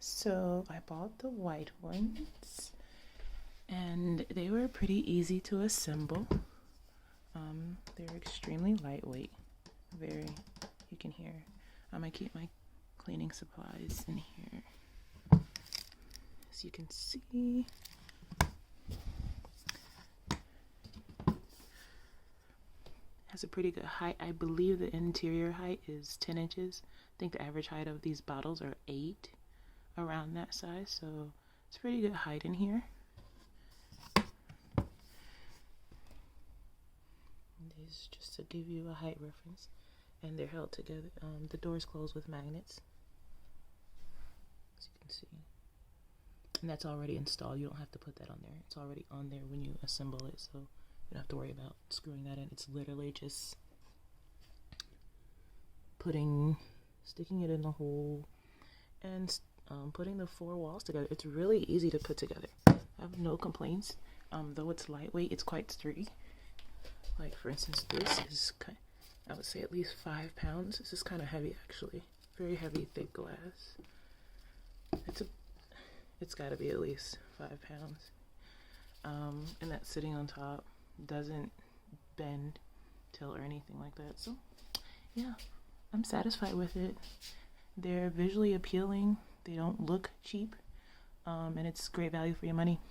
So I bought the white ones and they were pretty easy to assemble. They're extremely lightweight. You can hear. I keep my cleaning supplies in here. As you can see, has a pretty good height. I believe the interior height is 10 inches. I think the average height of these bottles are 8, around that size, so it's pretty good height in here. These just to give you a height reference, and they're held together. The doors close with magnets, as you can see, and that's already installed. You don't have to put that on there. It's already on there when you assemble it, so you don't have to worry about screwing that in. It's literally just sticking it in the hole and putting the 4 walls together. It's really easy to put together. I have no complaints. Though it's lightweight, it's quite sturdy. Like for instance, this is I would say at least 5 pounds. This is kind of heavy actually. Very heavy, thick glass. It's got to be at least 5 pounds. And that sitting on top doesn't bend, tilt, or anything like that. So yeah, I'm satisfied with it. They're visually appealing. They don't look cheap, and it's great value for your money.